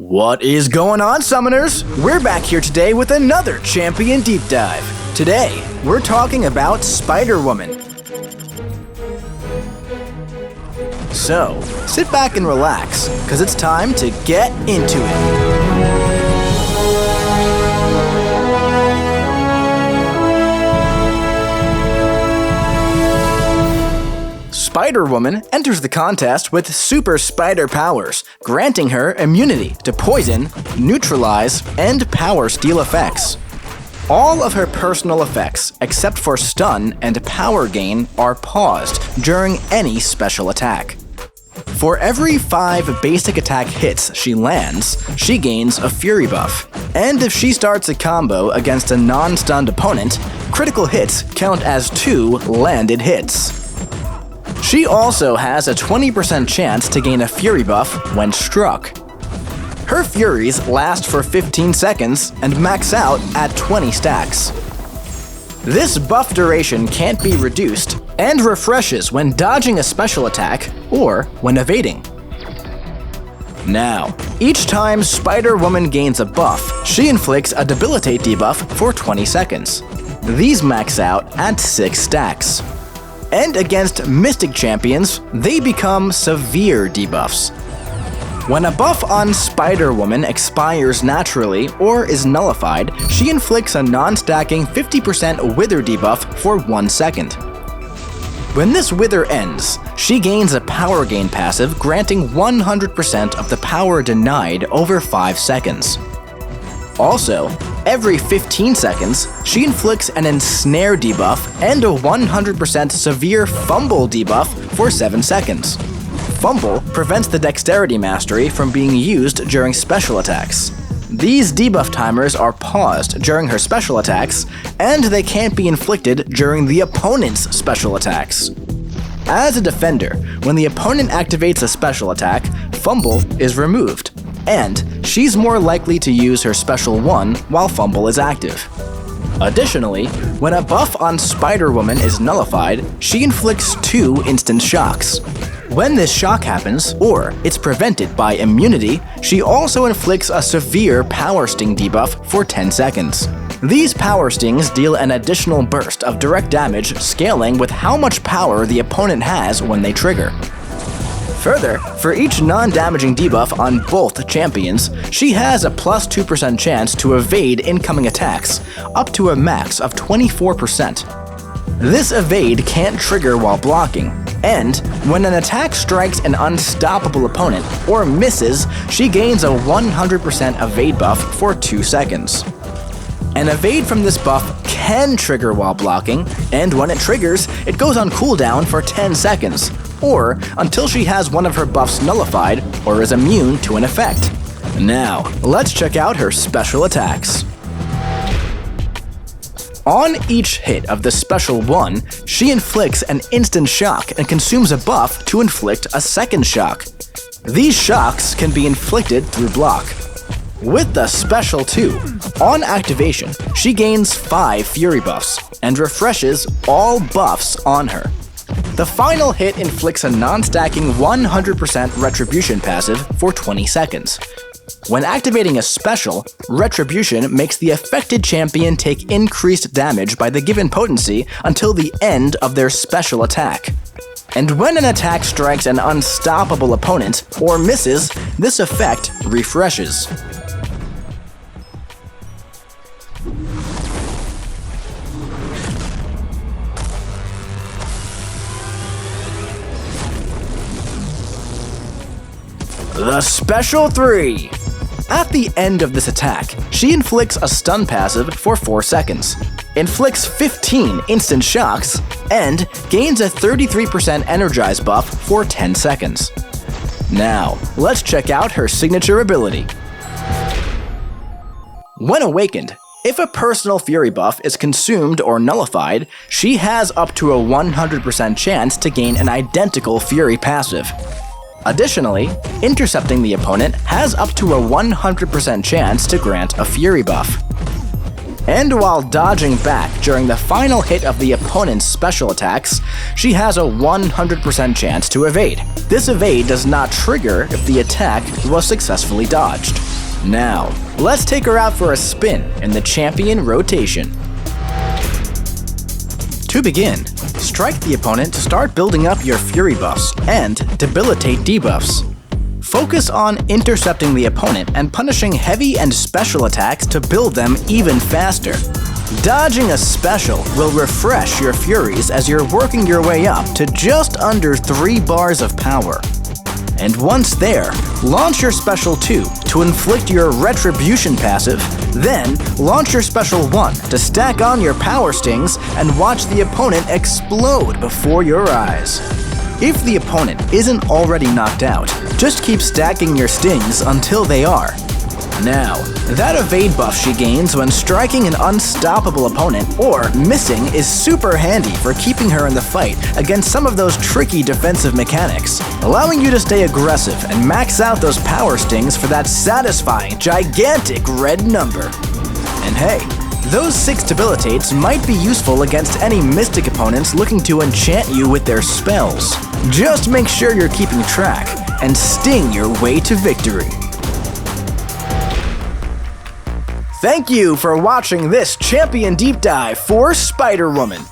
What is going on, Summoners? We're back here today with another Champion Deep Dive. Today, we're talking about Spider-Woman. So, sit back and relax, because it's time to get into it. Spider-Woman enters the contest with super spider powers, granting her immunity to poison, neutralize, and power steal effects. All of her personal effects, except for stun and power gain, are paused during any special attack. For every 5 basic attack hits she lands, she gains a Fury buff. And if she starts a combo against a non-stunned opponent, critical hits count as 2 landed hits. She also has a 20% chance to gain a Fury buff when struck. Her Furies last for 15 seconds and max out at 20 stacks. This buff duration can't be reduced and refreshes when dodging a special attack or when evading. Now, each time Spider-Woman gains a buff, she inflicts a Debilitate debuff for 20 seconds. These max out at 6 stacks. And against Mystic champions, they become severe debuffs. When a buff on Spider-Woman expires naturally or is nullified, she inflicts a non-stacking 50% Wither debuff for 1 second. When this Wither ends, she gains a power gain passive granting 100% of the power denied over 5 seconds. Also, every 15 seconds, she inflicts an Ensnare debuff and a 100% severe Fumble debuff for 7 seconds. Fumble prevents the Dexterity Mastery from being used during special attacks. These debuff timers are paused during her special attacks, and they can't be inflicted during the opponent's special attacks. As a defender, when the opponent activates a special attack, Fumble is removed, and she's more likely to use her special 1 while Fumble is active. Additionally, when a buff on Spider-Woman is nullified, she inflicts 2 instant shocks. When this shock happens, or it's prevented by immunity, she also inflicts a severe Power Sting debuff for 10 seconds. These Power Stings deal an additional burst of direct damage scaling with how much power the opponent has when they trigger. Further, for each non-damaging debuff on both champions, she has a plus 2% chance to evade incoming attacks, up to a max of 24%. This evade can't trigger while blocking, and when an attack strikes an unstoppable opponent or misses, she gains a 100% evade buff for 2 seconds. An evade from this buff can trigger while blocking, and when it triggers, it goes on cooldown for 10 seconds, or until she has one of her buffs nullified or is immune to an effect. Now, let's check out her special attacks. On each hit of the special 1, she inflicts an instant shock and consumes a buff to inflict a second shock. These shocks can be inflicted through block. With the special 2, on activation, she gains 5 Fury buffs and refreshes all buffs on her. The final hit inflicts a non-stacking 100% Retribution passive for 20 seconds. When activating a special, Retribution makes the affected champion take increased damage by the given potency until the end of their special attack. And when an attack strikes an unstoppable opponent or misses, this effect refreshes. The Special 3. At the end of this attack, she inflicts a stun passive for 4 seconds, inflicts 15 instant shocks, and gains a 33% energize buff for 10 seconds. Now, let's check out her signature ability. When awakened, if a personal Fury buff is consumed or nullified, she has up to a 100% chance to gain an identical Fury passive. Additionally, intercepting the opponent has up to a 100% chance to grant a Fury buff. And while dodging back during the final hit of the opponent's special attacks, she has a 100% chance to evade. This evade does not trigger if the attack was successfully dodged. Now, let's take her out for a spin in the champion rotation. To begin, strike the opponent to start building up your Fury buffs and debilitate debuffs. Focus on intercepting the opponent and punishing heavy and special attacks to build them even faster. Dodging a special will refresh your Furies as you're working your way up to just under 3 bars of power. And once there, launch your Special 2 to inflict your Retribution passive, then launch your Special 1 to stack on your Power Stings and watch the opponent explode before your eyes. If the opponent isn't already knocked out, just keep stacking your stings until they are. Now, that evade buff she gains when striking an unstoppable opponent or missing is super handy for keeping her in the fight against some of those tricky defensive mechanics, allowing you to stay aggressive and max out those power stings for that satisfying, gigantic red number. And hey, those 6 debilitates might be useful against any mystic opponents looking to enchant you with their spells. Just make sure you're keeping track and sting your way to victory. Thank you for watching this Champion Deep Dive for Spider-Woman.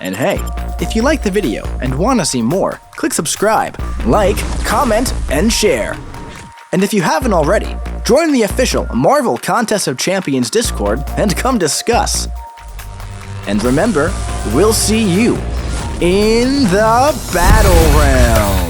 And hey, if you liked the video and want to see more, click subscribe, like, comment, and share. And if you haven't already, join the official Marvel Contest of Champions Discord and come discuss. And remember, we'll see you in the Battle Realm.